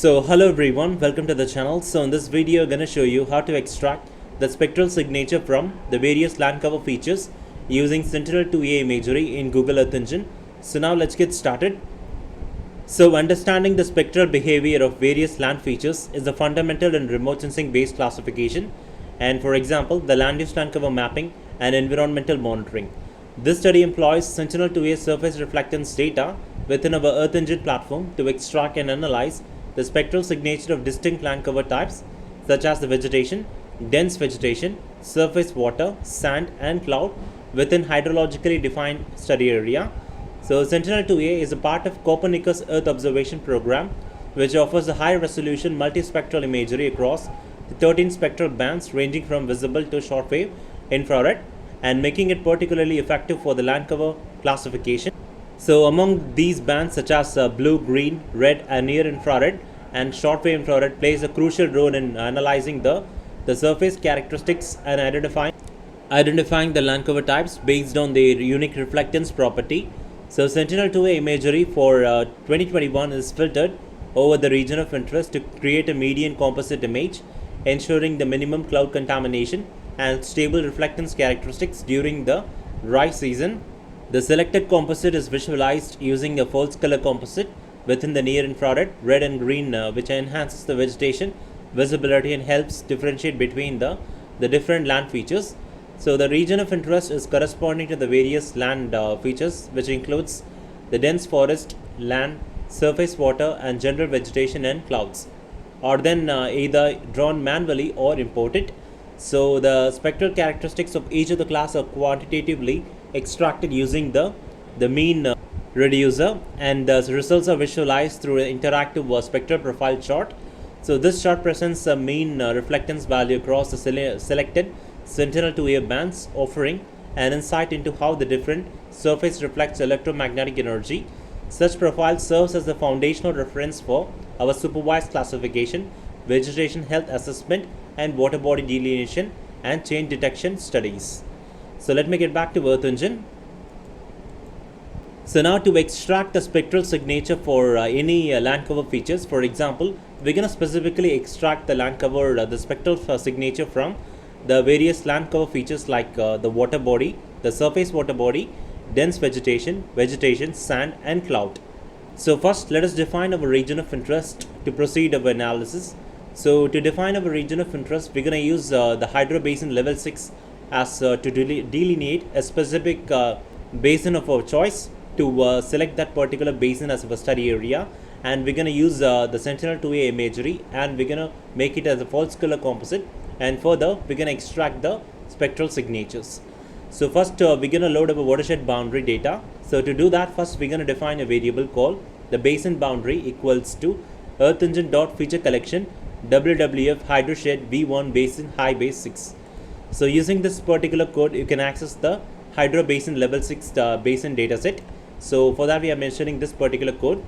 Hello everyone, welcome to the channel. So in this video I'm going to show you how to extract the spectral signature from the various land cover features using Sentinel-2A Imagery in Google Earth Engine. So now let's get started. So understanding the spectral behavior of various land features is a fundamental in remote sensing based classification, and for example the land use land cover mapping and environmental monitoring. This study employs Sentinel-2A Surface Reflectance data within our Earth Engine platform to extract and analyze the spectral signature of distinct land cover types such as the vegetation, dense vegetation, surface water, sand and cloud within hydrologically defined study area. So Sentinel-2A is a part of Copernicus Earth Observation Program, which offers a high-resolution multispectral imagery across the 13 spectral bands ranging from visible to shortwave infrared, and making it particularly effective for the land cover classification. So among these bands such as blue, green, red and near infrared and shortwave infrared plays a crucial role in analyzing the surface characteristics and identifying the land cover types based on their unique reflectance property. So Sentinel-2A Imagery for 2021 is filtered over the region of interest to create a median composite image, ensuring the minimum cloud contamination and stable reflectance characteristics during the dry season. The selected composite is visualized using a false color composite within the near infrared, red and green, which enhances the vegetation visibility and helps differentiate between the different land features. So the region of interest is corresponding to the various land features, which includes the dense forest, land, surface water and general vegetation and clouds, are then either drawn manually or imported. So the spectral characteristics of each of the class are quantitatively extracted using the mean reducer, and the results are visualized through an interactive spectral profile chart. So this chart presents a mean reflectance value across the selected Sentinel-2A bands, offering an insight into how the different surface reflects electromagnetic energy. Such profile serves as the foundational reference for our supervised classification, vegetation health assessment and water body delineation and change detection studies. So let me get back to Earth Engine. So now to extract the spectral signature for any land cover features, for example, we're going to specifically extract the land cover, the spectral signature from the various land cover features like the water body, the surface water body, dense vegetation, sand and cloud. So first let us define our region of interest to proceed our analysis. So to define our region of interest, we're going to use the HydroBASIN Level 6 as to delineate a specific basin of our choice, to select that particular basin as our study area, and we're going to use the Sentinel-2A Imagery and we're going to make it as a false color composite, and further we're going to extract the spectral signatures. So first we're going to load our watershed boundary data. So to do that, first we're going to define a variable called the basin boundary equals to Earth Engine dot feature collection WWF hydroshed V1 basin high base 6. So using this particular code you can access the HydroBASIN Level 6 basin dataset. So for that we are mentioning this particular code,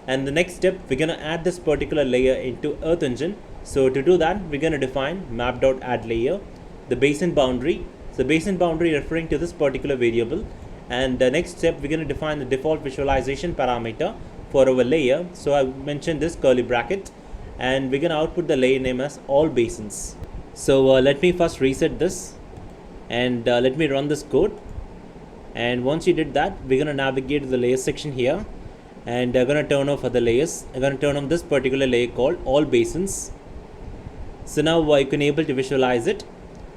and the next step we're going to add this particular layer into Earth Engine. So to do that we're going to define map.addLayer, the basin boundary. So basin boundary referring to this particular variable, and the next step we're going to define the default visualization parameter for our layer. So I mentioned this curly bracket, and we're going to output the layer name as all basins. So let me first reset this, and let me run this code. And once you did that, we're going to navigate to the layer section here, and I'm going to turn off other layers. I'm going to turn on this particular layer called all basins. So now you can able to visualize it.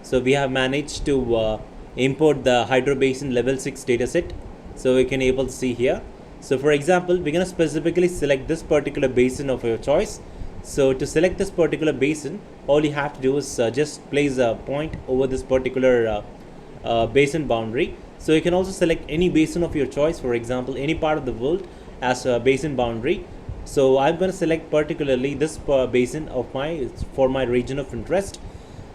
So we have managed to import the HydroBASIN Level 6 dataset. So we can able to see here. So for example, we're going to specifically select this particular basin of your choice. So to select this particular basin, all you have to do is just place a point over this particular basin boundary. So you can also select any basin of your choice, for example any part of the world as a basin boundary. So I'm going to select particularly this basin of for my region of interest.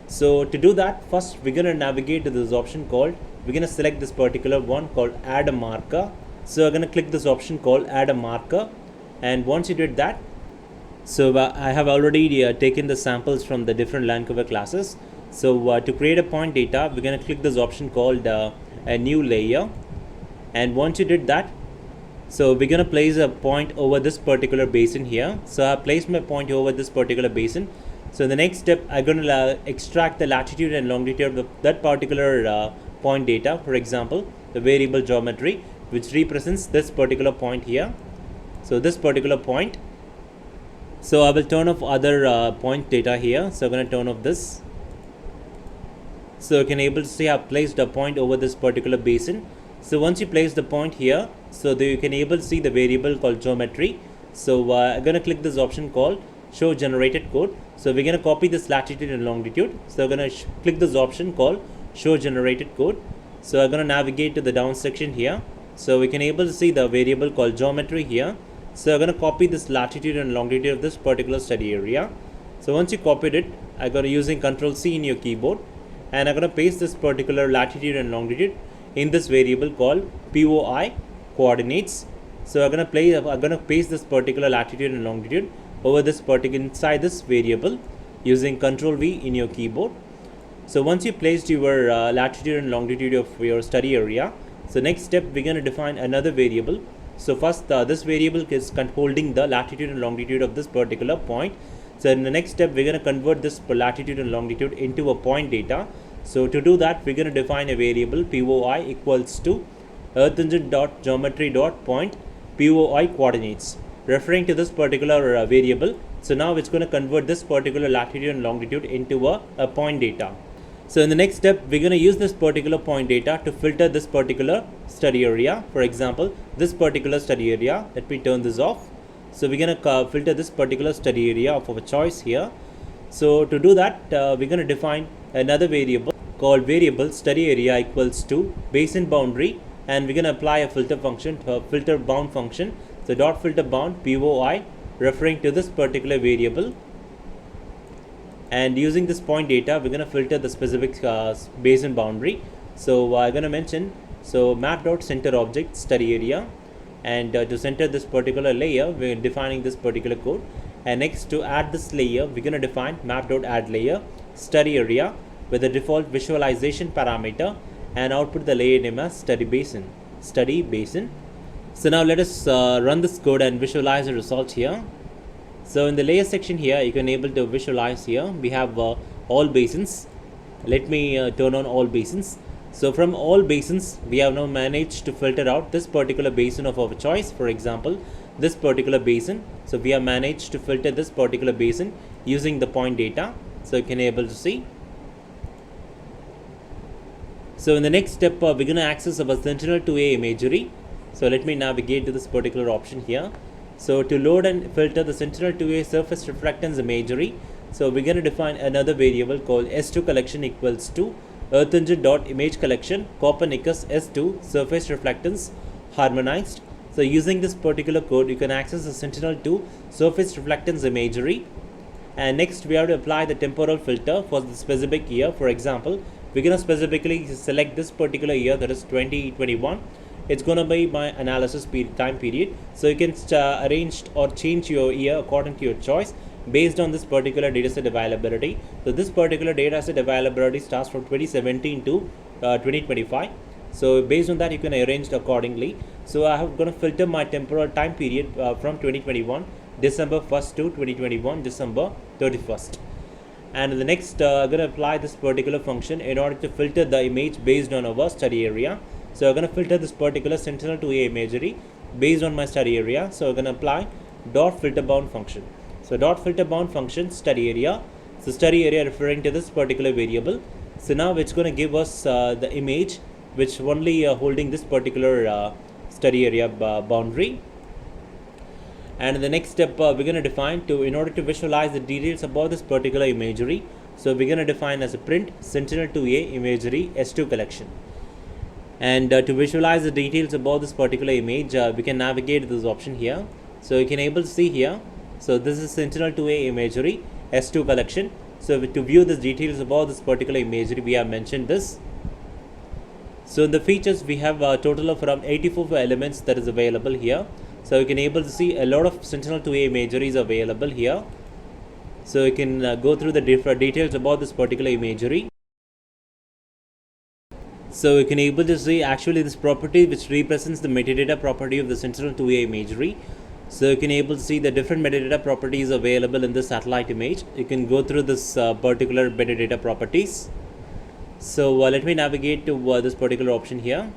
So to do that, first we're going to navigate to this option called, we're going to select this particular one called add a marker. So I'm going to click this option called add a marker, and once you did that, so I have already taken the samples from the different land cover classes. So to create a point data, we're going to click this option called a new layer, and once you did that, So we're going to place a point over this particular basin here. So I placed my point over this particular basin. So the next step, I'm going to extract the latitude and longitude of that particular point data. For example, the variable geometry, which represents this particular point here. So this particular point. So I will turn off other point data here. So I'm going to turn off this. So you can able to see I've placed a point over this particular basin. So once you place the point here, so that you can able to see the variable called geometry. So I'm going to click this option called show generated code. So we're going to copy this latitude and longitude. So I'm going to click this option called show generated code. So I'm going to navigate to the down section here. So we can able to see the variable called geometry here. So I'm going to copy this latitude and longitude of this particular study area. So once you copied it, I'm going to using Ctrl+C in your keyboard, and I'm going to paste this particular latitude and longitude in this variable called POI coordinates. So I'm going to paste this particular latitude and longitude over this particular inside this variable using Ctrl+V in your keyboard. So once you placed your latitude and longitude of your study area, so next step we're going to define another variable. So first this variable is holding the latitude and longitude of this particular point. So in the next step we're going to convert this latitude and longitude into a point data. So to do that, we're going to define a variable POI equals to earth_geometry.point POI coordinates, referring to this particular variable. So now it's going to convert this particular latitude and longitude into a point data. So in the next step, we're going to use this particular point data to filter this particular study area. For example, this particular study area, let me turn this off. So we're going to filter this particular study area of our choice here. So to do that, we're going to define another variable called variable study area equals to basin boundary, and we're going to apply a filter function, filter bound function. So dot filter bound POI, referring to this particular variable. And using this point data, we're going to filter the specific basin boundary. So I'm going to mention, so map.center object study area, and to center this particular layer, we're defining this particular code. And next, to add this layer, we're going to define map.add layer study area with the default visualization parameter, and output the layer name as study basin. So now let us run this code and visualize the result here. So in the layer section here, you can able to visualize here. We have all basins. Let me turn on all basins. So from all basins, we have now managed to filter out this particular basin of our choice. For example, this particular basin. So we have managed to filter this particular basin using the point data. So you can able to see. So in the next step, we're going to access our Sentinel-2A imagery. So let me navigate to this particular option here. So to load and filter the Sentinel-2A Surface Reflectance imagery, so we're going to define another variable called S2 collection equals to earth_image collection Copernicus S2 Surface Reflectance harmonized. So using this particular code, you can access the Sentinel-2 Surface Reflectance imagery. And next, we have to apply the temporal filter for the specific year. For example, we're going to specifically select this particular year, that is 2021. It's going to be my analysis time period. So you can arrange or change your year according to your choice based on this particular dataset availability. So this particular dataset availability starts from 2017 to 2025. So based on that, you can arrange it accordingly. So I have going to filter my temporal time period from 2021 December 1st to 2021 December 31st. And in the next, I'm going to apply this particular function in order to filter the image based on our study area. So I'm going to filter this particular Sentinel-2A imagery based on my study area. So I'm going to apply dot filter bound function. So dot filter bound function study area. So study area referring to this particular variable. So now it's going to give us the image which only holding this particular study area boundary. And in the next step, we're going to define in order to visualize the details about this particular imagery. So we're going to define as a print Sentinel-2A imagery S2 collection. And to visualize the details about this particular image, we can navigate this option here. So you can able to see here. So this is Sentinel-2A imagery S2 collection. So to view the details about this particular imagery, we have mentioned this. So in the features, we have a total of around 84 elements that is available here. So you can able to see a lot of Sentinel-2A imagery is available here. So you can go through the different details about this particular imagery. So you can able to see actually this property which represents the metadata property of the Sentinel-2A imagery. So you can able to see the different metadata properties available in the satellite image. You can go through this particular metadata properties. So let me navigate to this particular option here.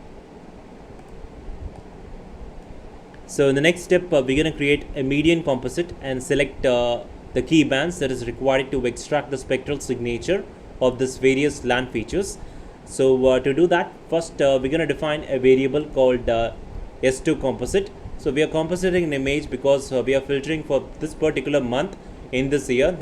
So in the next step, we're going to create a median composite and select the key bands that is required to extract the spectral signature of this various land features. So to do that, first we're going to define a variable called S2 composite. So we are compositing an image because we are filtering for this particular month in this year.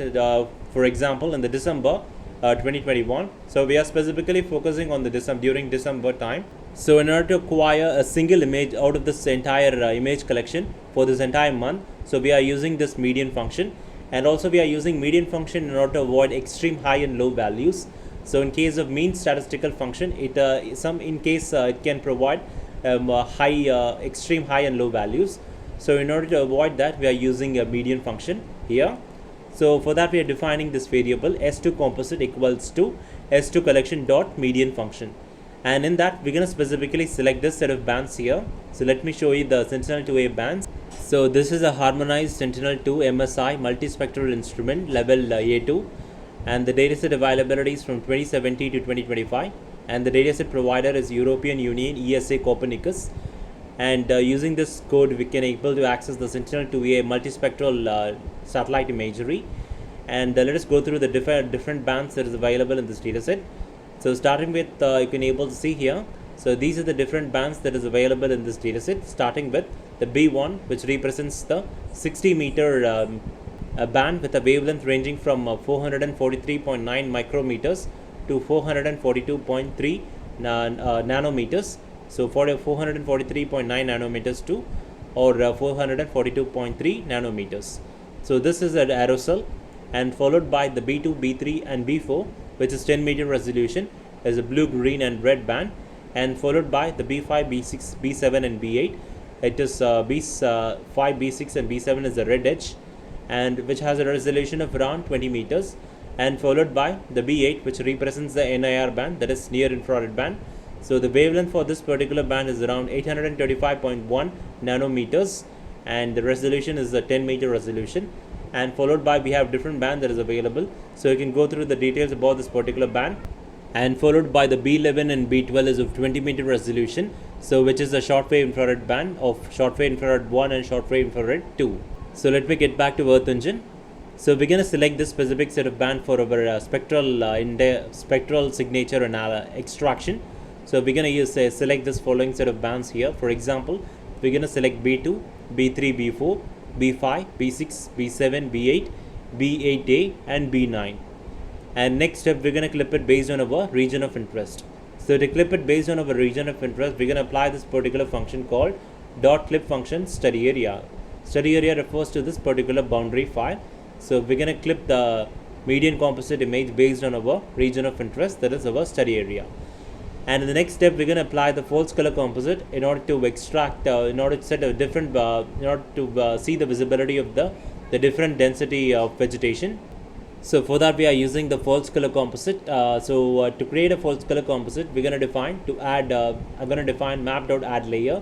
For example, in the December 2021. So we are specifically focusing on the during December time. So in order to acquire a single image out of this entire image collection for this entire month, so we are using this median function, and also we are using median function in order to avoid extreme high and low values. So in case of mean statistical function, it can provide extreme high and low values. So in order to avoid that, we are using a median function here. So for that, we are defining this variable S2 composite equals to S2 collection dot median function. And in that, we're going to specifically select this set of bands here. So let me show you the Sentinel-2A bands. So this is a harmonized Sentinel-2 MSI multispectral instrument level A2, and the dataset availability is from 2070 to 2025, and the dataset provider is European Union ESA Copernicus. And using this code, we can able to access the Sentinel-2A multispectral satellite imagery. And let us go through the different bands that is available in this dataset. So starting with, you can able to see here. So these are the different bands that is available in this dataset. Starting with the B1, which represents the 60 meter band with a wavelength ranging from 443.9 micrometers to 442.3 nanometers. So for 443.9 nanometers to or 442.3 nanometers. So this is an aerosol, and followed by the B2, B3 and B4, which is 10 meter resolution, as a blue, green and red band, and followed by the B5, B6, B7 and B8. It is B5, B6 and B7 is the red edge, and which has a resolution of around 20 meters, and followed by the B8, which represents the NIR band, that is near infrared band. So the wavelength for this particular band is around 835.1 nanometers, and the resolution is a 10 meter resolution. And followed by, we have different band that is available, so you can go through the details about this particular band. And followed by the B11 and B12 is of 20 meter resolution, so which is a short wave infrared band of short wave infrared 1 and short wave infrared 2. So let me get back to Earth Engine. So we're going to select this specific set of band for our spectral signature and extraction. So we're going to use select this following set of bands here. For example, we're going to select B2, B3, B4, B5, B6, B7, B8, B8A and B9. And next step, we're going to clip it based on our region of interest. So to clip it based on our region of interest, we're going to apply this particular function called dot clip function study area. Study area refers to this particular boundary file. So we're going to clip the median composite image based on our region of interest, that is our study area. And in the next step, we're going to apply the false color composite in order to extract, in order to set a different, in order to see the visibility of the different density of vegetation. So for that, we are using the false color composite. To create a false color composite, we're going to define I'm going to define map.addLayer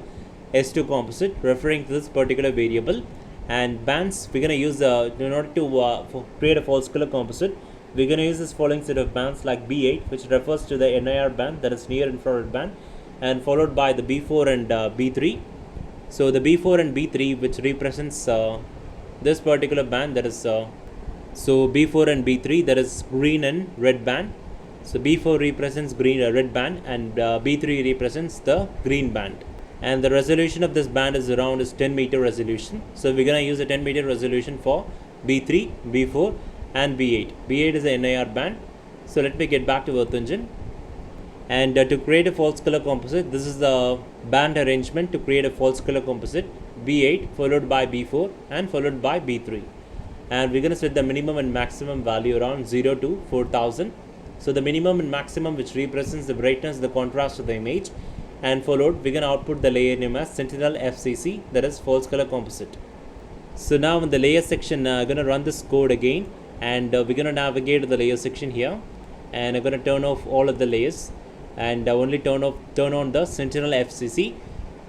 S2 composite, referring to this particular variable. And bands, we're going to use in order to create a false color composite, we're going to use this following set of bands like B8, which refers to the NIR band, that is near infrared band, and followed by the B4 and B3. So the B4 and B3, which represents this particular band, that is so B4 and B3, that is green and red band. So B4 represents red band, and B3 represents the green band. And the resolution of this band is 10 meter resolution. So we're going to use a 10 meter resolution for B3, B4 and B8. B8 is the NIR band. So let me get back to Earth Engine. And to create a false color composite, this is the band arrangement to create a false color composite. B8 followed by B4 and followed by B3. And we're going to set the minimum and maximum value around 0 to 4000. So the minimum and maximum, which represents the brightness, the contrast of the image. And followed, we're going to output the layer name as Sentinel FCC, that is false color composite. So now in the layer section, I'm going to run this code again. And we're going to navigate to the layer section here, and I'm going to turn off all of the layers. and only turn on the Sentinel FCC.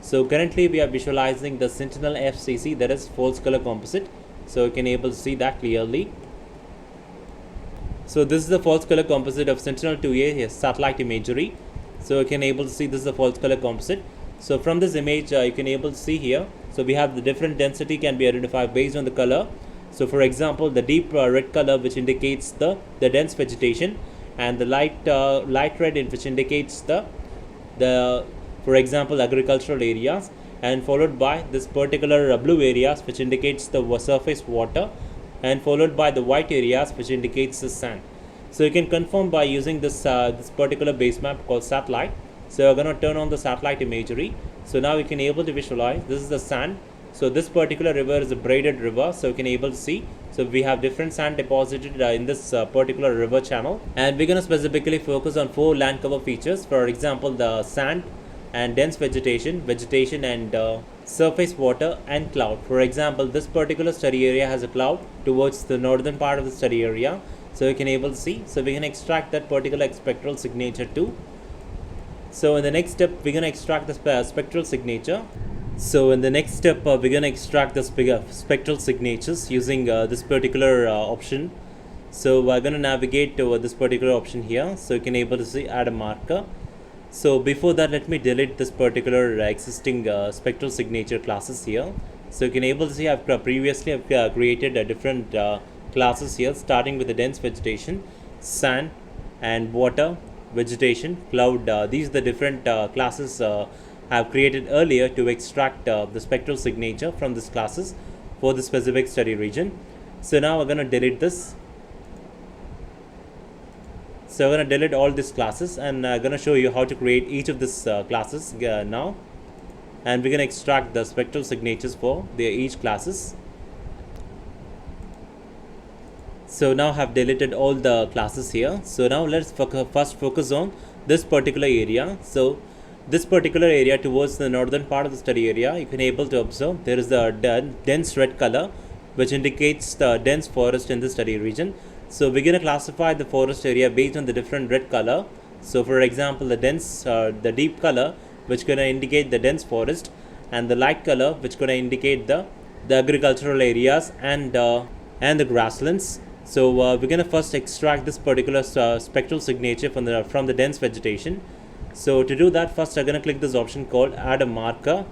So currently we are visualizing the Sentinel FCC, that is false color composite. So you can able to see that clearly. So this is the false color composite of Sentinel-2A satellite imagery. So you can able to see this is the false color composite. So from this image you can able to see here, so we have the different density can be identified based on the color. So for example, the deep red color, which indicates the dense vegetation, and the light red, which indicates the for example agricultural areas, and followed by this particular blue areas, which indicates the surface water, and followed by the white areas, which indicates the sand. So you can confirm by using this particular base map called satellite. So we're going to turn on the satellite imagery. So now we can able to visualize this is the sand. So this particular river is a braided river, so you can able to see. So we have different sand deposited in this particular river channel, and we're going to specifically focus on 4 land cover features. For example, the sand and dense vegetation and surface water and cloud. For example, this particular study area has a cloud towards the northern part of the study area, so you can able to see. So we can extract that particular spectral signature too. So in the next step, we're going to extract the spectral signature. So in the next step, we're going to extract the spectral signatures using this particular option. So we're going to navigate to this particular option here. So you can able to see add a marker. So before that, let me delete this particular existing spectral signature classes here. So you can able to see I've previously created a different classes here, starting with the dense vegetation, sand and water, vegetation, cloud. These are the different classes I have created earlier to extract the spectral signature from these classes for the specific study region. So now we're going to delete this. So we're going to delete all these classes, and I'm going to show you how to create each of these classes now. And we're going to extract the spectral signatures for each classes. So now I have deleted all the classes here. So now let's first focus on this particular area. So this particular area towards the northern part of the study area, you can able to observe there is the dense red color, which indicates the dense forest in the study region. So we're going to classify the forest area based on the different red color. So for example, the deep color, which going to indicate the dense forest, and the light color, which going to indicate the agricultural areas and the grasslands. So we're going to first extract this particular spectral signature from the dense vegetation. So to do that, first I'm going to click this option called add a marker.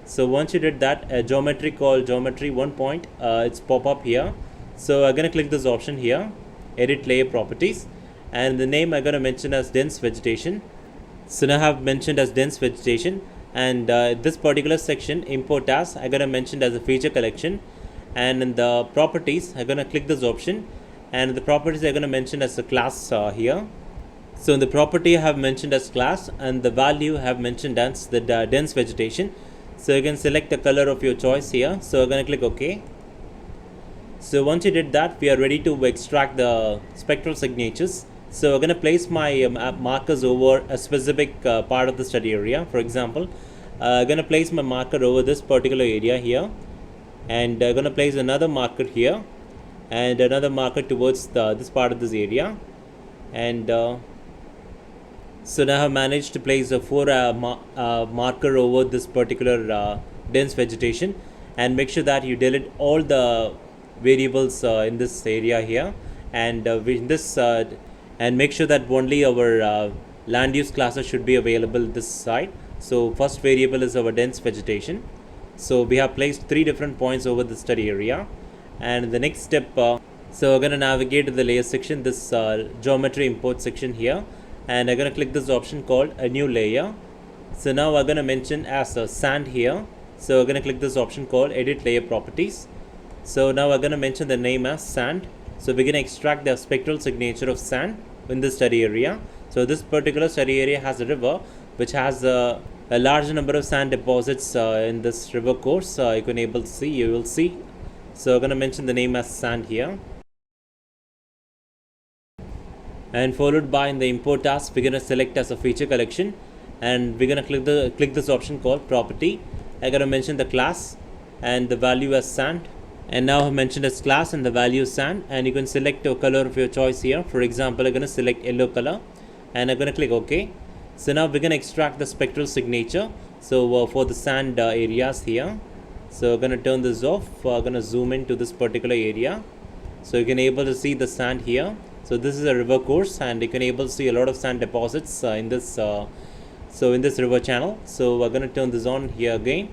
So once you did that, a geometry called geometry 1 point, it's pop up here. So I'm going to click this option here, edit layer properties, and the name I'm going to mention as dense vegetation. So now I have mentioned as dense vegetation, and this particular section import as I'm going to mention as a feature collection, and in the properties I'm going to click this option, and in the properties I'm going to mention as a class here. So in the property I have mentioned as class, and the value I have mentioned as the dense vegetation. So you can select the color of your choice here. So I'm going to click OK. So once you did that, we are ready to extract the spectral signatures. So I'm going to place my markers over a specific part of the study area. For example, I'm going to place my marker over this particular area here, and I'm going to place another marker here, and another marker towards this part of this area. And so now I have managed to place a 4 marker over this particular dense vegetation, and make sure that you delete all the variables in this area here, and and make sure that only our land use classes should be available this side. So first variable is our dense vegetation. So we have placed 3 different points over the study area, and the next step, so we're going to navigate to the layer section, this geometry import section here, and I'm going to click this option called a new layer. So now I'm going to mention as a sand here. So we're going to click this option called edit layer properties. So now we're going to mention the name as sand. So we're going to extract the spectral signature of sand in this study area. So this particular study area has a river which has a large number of sand deposits in this river course. You can able to see, you will see. So I'm going to mention the name as sand here. And followed by in the import task, we're going to select as a feature collection, and we're going to click this option called property. I'm going to mention the class and the value as sand. And now I've mentioned as class and the value sand, and you can select a color of your choice here. For example, I'm going to select yellow color, and I'm going to click OK. So now we're going to extract the spectral signature. So for the sand areas here, so we're going to turn this off. We're going to zoom into this particular area. So you can able to see the sand here. So this is a river course, and you can able to see a lot of sand deposits in this in this river channel. So we're going to turn this on here again,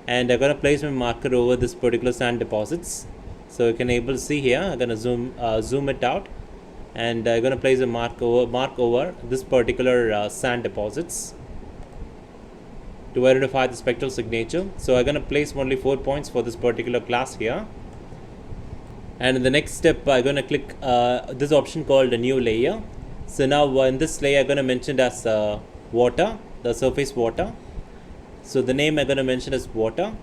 and I'm going to place my marker over this particular sand deposits. So you can able to see here. I'm going to zoom it out, and I'm going to place a mark over this particular sand deposits to identify the spectral signature. So I'm going to place only 4 points for this particular class here. And in the next step, I'm going to click this option called a new layer. So now in this layer, I'm going to mention as water, the surface water. So the name I'm going to mention as water,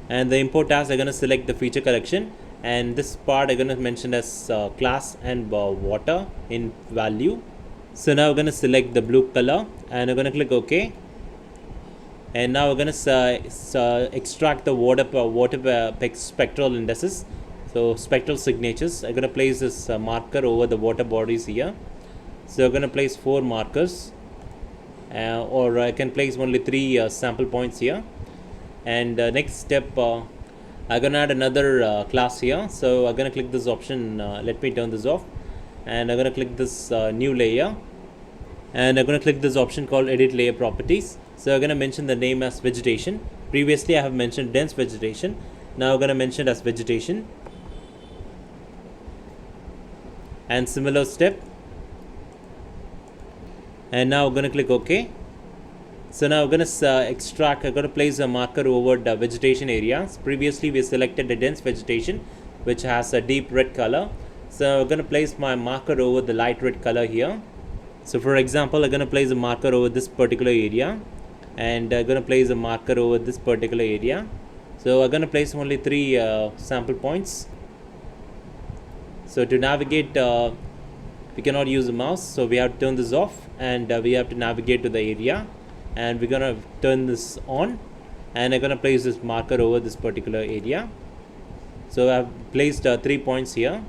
and the import task I'm going to select the feature collection, and this part I'm going to mention as class and water in value. So now I'm going to select the blue color, and I'm going to click OK. And now we're going to extract the water spectral indices. So spectral signatures. I'm going to place this marker over the water bodies here. So I'm going to place 4 markers, or I can place only 3 sample points here. And next step, I'm going to add another class here. So I'm going to click this option. Let me turn this off, and I'm going to click this new layer, and I'm going to click this option called edit layer properties. So I'm going to mention the name as vegetation. Previously I have mentioned dense vegetation. Now I'm going to mention as vegetation. And similar step, and now I'm going to click OK. So now I'm going to extract. I'm going to place a marker over the vegetation areas. Previously we selected the dense vegetation, which has a deep red color. So I'm going to place my marker over the light red color here. So for example, I'm going to place a marker over this particular area, and I'm going to place a marker over this particular area. So I'm going to place only 3 sample points. So to navigate, we cannot use a mouse, so we have to turn this off, and we have to navigate to the area, and we're going to turn this on, and I'm going to place this marker over this particular area. So I've placed 3 points here.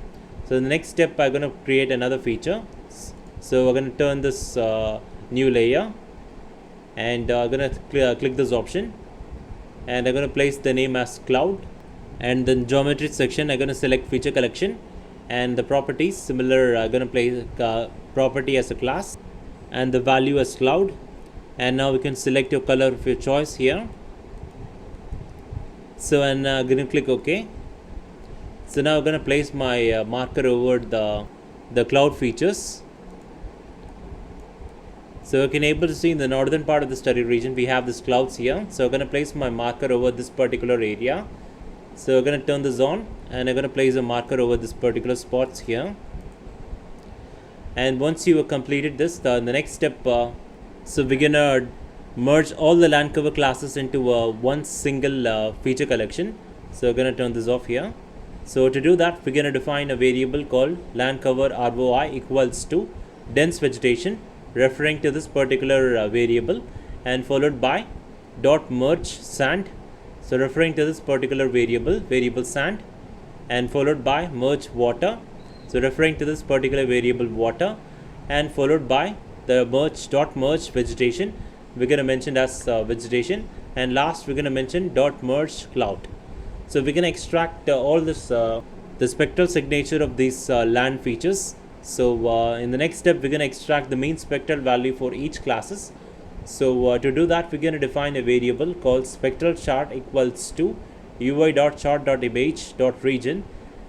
So the next step, I'm going to create another feature. So we're going to turn this new layer, and I'm going to click this option, and I'm going to place the name as cloud, and then geometry section I'm going to select feature collection, and the properties similar. I'm going to place property as a class, and the value as cloud. And now we can select your color of your choice here. So and I'm going to click OK. So now I'm going to place my marker over the cloud features. So you can able to see in the northern part of the study region we have these clouds here. So I'm going to place my marker over this particular area. So I'm going to turn this on, and I'm going to place a marker over this particular spots here. And once you have completed this, the next step, so we're going to merge all the land cover classes into one single feature collection. So we're going to turn this off here. So to do that, we're going to define a variable called land cover ROI equals to dense vegetation, referring to this particular variable, and followed by dot merge sand. So referring to this particular variable sand, and followed by merge water. So referring to this particular variable water, and followed by the merge vegetation. We're going to mention as vegetation, and last we're going to mention dot merge cloud. So we're going to extract all this the spectral signature of these land features. So in the next step, we're going to extract the mean spectral value for each classes. So to do that, we're going to define a variable called spectral chart equals to ui.chart.image.region,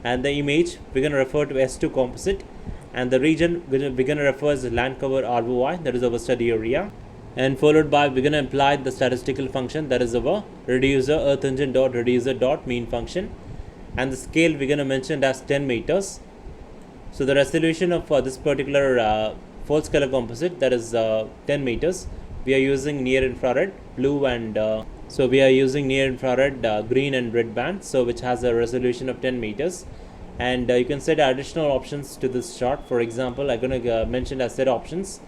and the image we're going to refer to S2 composite, and the region we're going to refer as land cover ROI, that is our study area, and followed by we're going to apply the statistical function, that is our reducer earth engine dot reducer dot mean function, and the scale we're going to mention as 10 meters. So the resolution of this particular false color composite, that is 10 meters. We are using near infrared blue, and so we are using near infrared green and red band, so which has a resolution of 10 meters. And you can set additional options to this chart. For example, I'm going to mention as set options,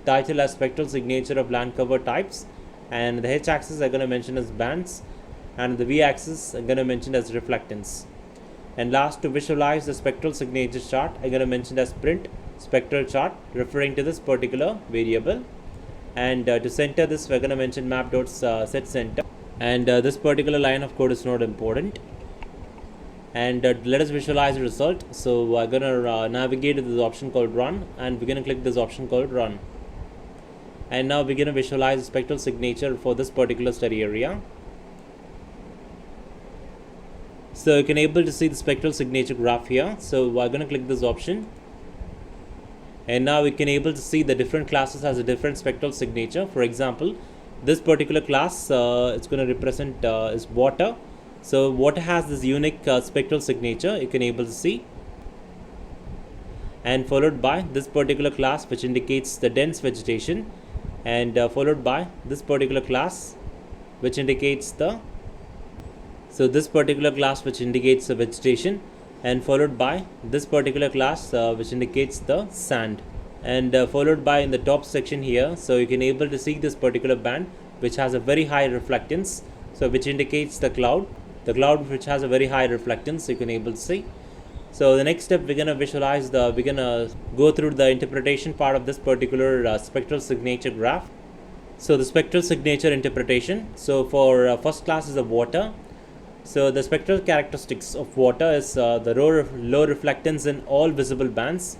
title as spectral signature of land cover types, and the H axis I'm going to mention as bands, and the V axis I'm going to mention as reflectance. And last, to visualize the spectral signature chart, I'm going to mention as print spectral chart, referring to this particular variable. And to center this, we're going to mention map.set center, and this particular line of code is not important. And let us visualize the result. So we're going to navigate to this option called run, and we're going to click this option called run. And now we're going to visualize the spectral signature for this particular study area. So you can able to see the spectral signature graph here. So we're going to click this option, and now we can able to see the different classes has a different spectral signature. For example, this particular class it's going to represent is water. So water has this unique spectral signature, you can able to see, and followed by this particular class which indicates the dense vegetation, and followed by this particular class which indicates the this particular class which indicates the vegetation, and followed by this particular class which indicates the sand, and followed by in the top section here. So you can able to see this particular band which has a very high reflectance, so which indicates the cloud which has a very high reflectance, you can able to see. So the next step, we're going to visualize we're going to go through the interpretation part of this particular spectral signature graph. So the spectral signature interpretation. So for first class is the water. So the spectral characteristics of water is the low reflectance in all visible bands,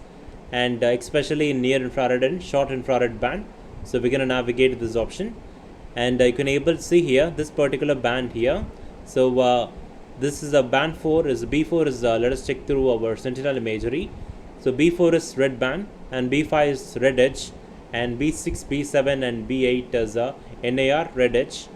and especially in near infrared and short infrared band. So we're going to navigate to this option, and you can able to see here this particular band here. So this is a band 4 is B4 is let us check through our Sentinel imagery. So B4 is red band, and B5 is red edge, and B6, B7 and B8 is a NAR red edge,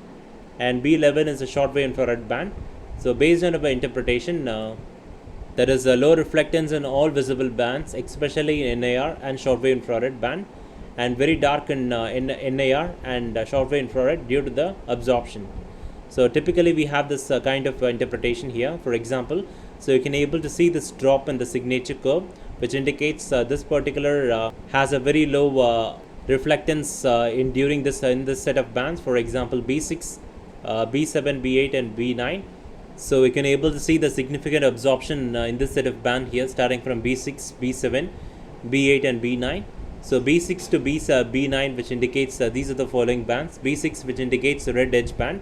and B11 is a shortwave infrared band. So based on our interpretation, there is a low reflectance in all visible bands, especially in NAR and shortwave infrared band, and very dark in NAR and shortwave infrared due to the absorption. So typically we have this kind of interpretation here. For example, so you can able to see this drop in the signature curve, which indicates this particular has a very low reflectance in during this in this set of bands. For example, B6, B7, B8 and B9. So we can able to see the significant absorption in this set of band here, starting from B6, B7, B8 and B9. So B6 to B9, which indicates these are the following bands. B6, which indicates the red edge band,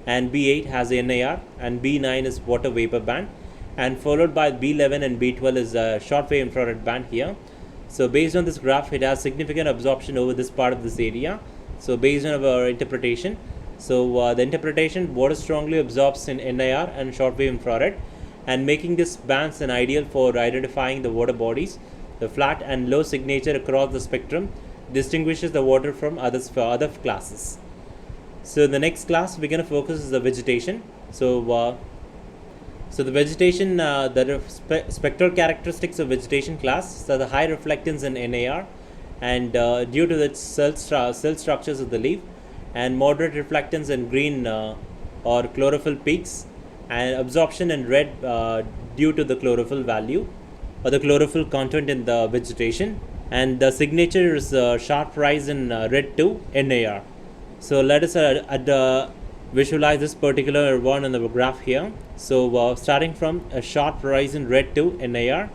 and B8 has NAR, and B9 is water vapor band, and followed by B11 and B12 is a shortwave infrared band here. So based on this graph, it has significant absorption over this part of this area. So based on our interpretation, so the interpretation, water strongly absorbs in NAR and shortwave infrared, and making this bands an ideal for identifying the water bodies. The flat and low signature across the spectrum distinguishes the water from other classes. So the next class we're going to focus is the vegetation. So the vegetation, the spectral characteristics of vegetation class. So the high reflectance in NAR, and due to the cell structures of the leaf, and moderate reflectance in green or chlorophyll peaks, and absorption in red due to the chlorophyll value or the chlorophyll content in the vegetation, and the signature is sharp rise in red to NAR. So let us visualize this particular one in the graph here. So starting from a sharp rise in red to NAR.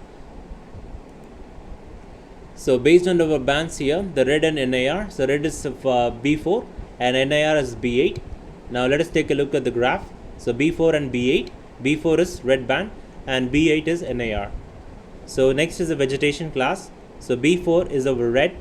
So based on our bands here, the red and NAR. So red is B4 and NAR is B8. Now let us take a look at the graph. So B4 and B8. B4 is red band and B8 is NAR. So next is the vegetation class. So B4 is our red,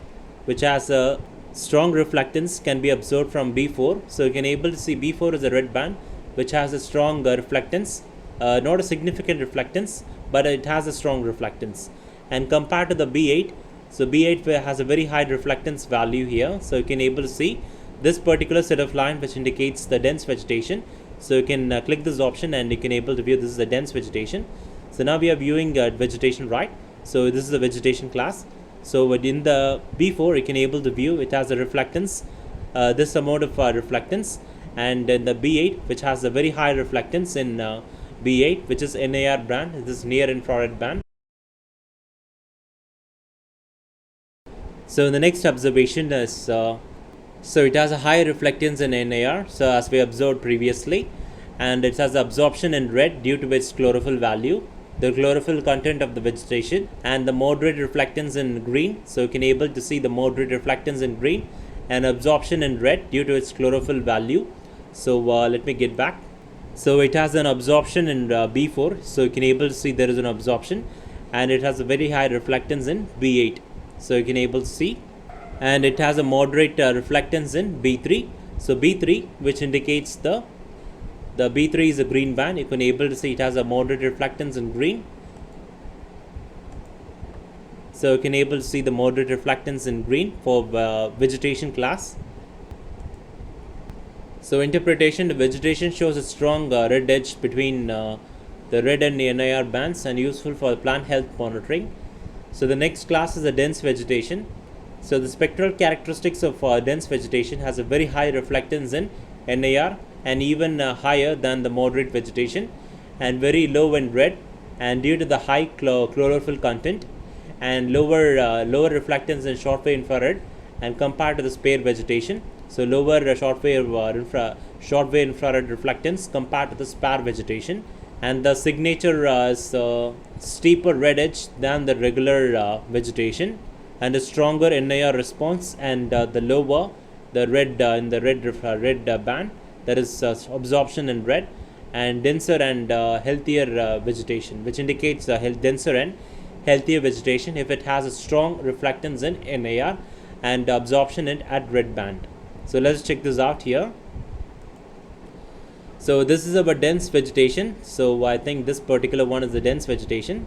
which has a strong reflectance, can be observed from B4. So you can able to see B4 is a red band which has a strong reflectance, not a significant reflectance, but it has a strong reflectance. And compared to the B8, so B8 has a very high reflectance value here. So you can able to see this particular set of line which indicates the dense vegetation. So you can click this option and you can able to view this is the dense vegetation. So now we are viewing vegetation, right? So this is the vegetation class. So within the B4 you can able to view it has a reflectance, this amount of reflectance, and in the B8 which has a very high reflectance in B8 which is NAR band, this near infrared band. So the next observation is so it has a high reflectance in NAR, so as we observed previously, and it has absorption in red due to its chlorophyll value, the chlorophyll content of the vegetation, and the moderate reflectance in green. So you can able to see the moderate reflectance in green, and absorption in red due to its chlorophyll value. So let me get back. So it has an absorption in B4, so you can able to see there is an absorption, and it has a very high reflectance in B8, so you can able to see, and it has a moderate reflectance in B3. So B3, which indicates the B3 is a green band, you can able to see it has a moderate reflectance in green. So you can able to see the moderate reflectance in green for vegetation class. So interpretation, the vegetation shows a strong red edge between the red and the NIR bands and useful for plant health monitoring. So the next class is the dense vegetation. So the spectral characteristics of dense vegetation has a very high reflectance in NIR and even higher than the moderate vegetation, and very low in red, and due to the high chlorophyll content, and lower reflectance in short wave infrared and compared to the spare vegetation. So lower short wave infrared reflectance compared to the spare vegetation, and the signature is steeper red edge than the regular vegetation, and a stronger NIR response, and the lower the red in the red band, that is absorption in red, and denser and healthier vegetation, which indicates denser and healthier vegetation if it has a strong reflectance in NIR and absorption at red band. So let's check this out here. So this is about dense vegetation. So I think this particular one is the dense vegetation.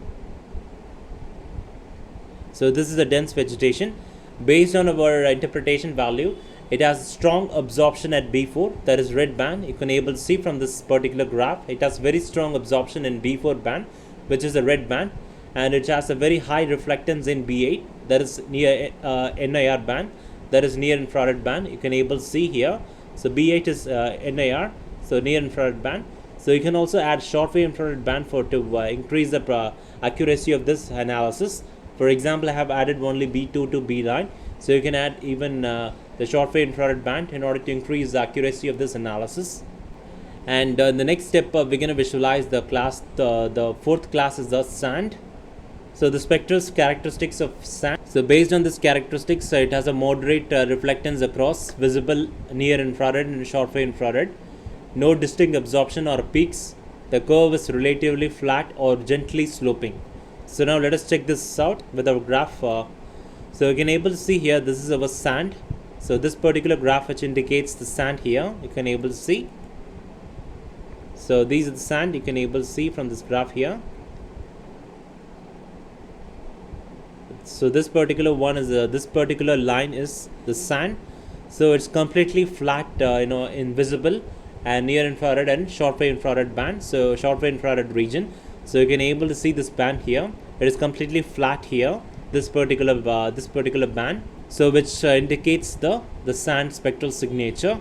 So this is a dense vegetation. Based on our interpretation value, it has strong absorption at B4, that is red band. You can able to see from this particular graph, it has very strong absorption in B4 band, which is the red band, and it has a very high reflectance in B8, that is near NIR band, that is near infrared band. You can able to see here. So B8 is NIR, so near infrared band. So you can also add short wave infrared band to increase the accuracy of this analysis. For example, I have added only B2 to B9, so you can add even the short wave infrared band in order to increase the accuracy of this analysis. And in the next step, we're going to visualize the class. The fourth class is the sand. So the spectral characteristics of sand. So based on this characteristics, it has a moderate reflectance across visible near infrared and short wave infrared. No distinct absorption or peaks. The curve is relatively flat or gently sloping. So now let us check this out with our graph. So you can able to see here, this is our sand. So this particular graph which indicates the sand here, you can able to see. So these are the sand you can able to see from this graph here. So this particular one is this particular line is the sand. So it's completely flat, invisible and near infrared and short wave infrared band. So short wave infrared region. So you can able to see this band here. It is completely flat here. This particular band. So which indicates the sand spectral signature.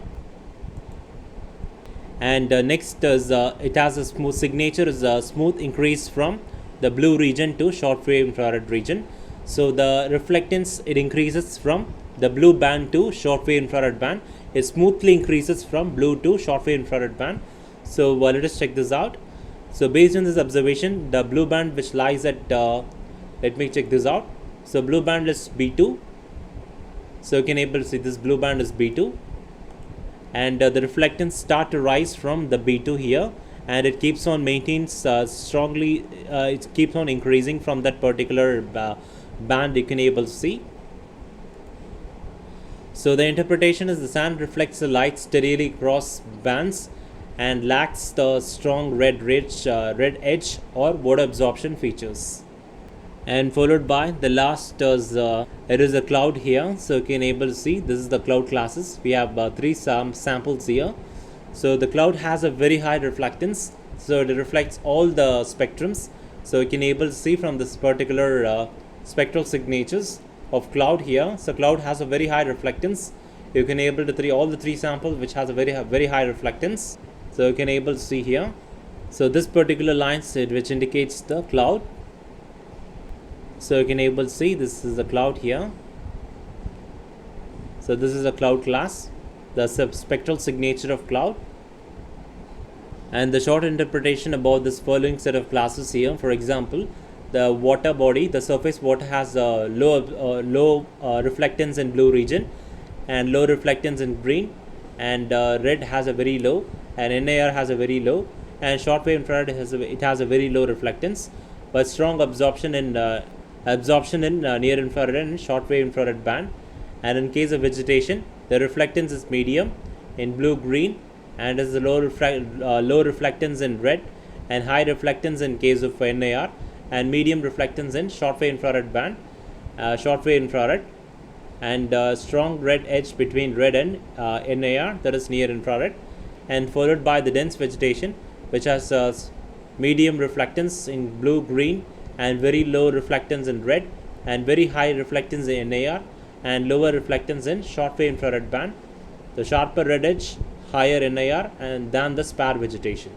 And next is it has a smooth signature is a smooth increase from the blue region to short wave infrared region. So the reflectance, it increases from the blue band to short wave infrared band. It smoothly increases from blue to short wave infrared band. So let us check this out. So based on this observation, the blue band which lies at let me check this out. So blue band is B2. So you can able to see this blue band is B2, and the reflectance start to rise from the B2 here, and it keeps on maintains strongly. It keeps on increasing from that particular band. You can able to see. So the interpretation is the sand reflects the light steadily across bands and lacks the strong red edge or water absorption features. And followed by the last is there is a cloud here. So you can able to see this is the cloud classes. We have three samples here. So the cloud has a very high reflectance, so it reflects all the spectrums. So you can able to see from this particular spectral signatures of cloud here. So cloud has a very high reflectance. You can able to see all the three samples which has a very high reflectance. So you can able to see here. So this particular line which indicates the cloud. So you can able to see this is the cloud here. So this is a cloud class, the spectral signature of cloud. And the short interpretation about this following set of classes here. For example, the water body, the surface water has a low reflectance in blue region, and low reflectance in green, and red has a very low, and NIR has a very low, and short wave infrared has a very low reflectance, but strong absorption in near infrared and short wave infrared band. And in case of vegetation, the reflectance is medium in blue green, and is the low reflectance in red, and high reflectance in case of NIR, and medium reflectance in short wave infrared band, short wave infrared, and strong red edge between red and NIR, that is near infrared, and followed by the dense vegetation, which has medium reflectance in blue green, and very low reflectance in red, and very high reflectance in NIR, and lower reflectance in short wave infrared band. The sharper red edge, higher NIR, and than the spare vegetation.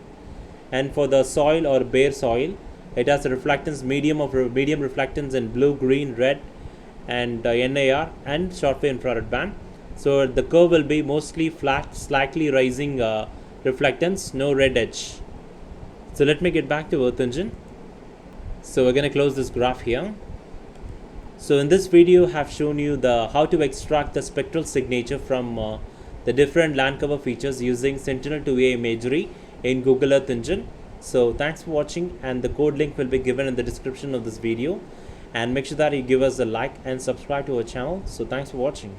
And for the soil or bare soil, it has a reflectance medium reflectance in blue, green, red, and NIR and short wave infrared band. So the curve will be mostly flat, slightly rising reflectance, no red edge. So let me get back to Earth Engine. So we're going to close this graph here. So in this video, I have shown you how to extract the spectral signature from the different land cover features using Sentinel-2A Imagery in Google Earth Engine. So thanks for watching, and the code link will be given in the description of this video, and make sure that you give us a like and subscribe to our channel. So thanks for watching.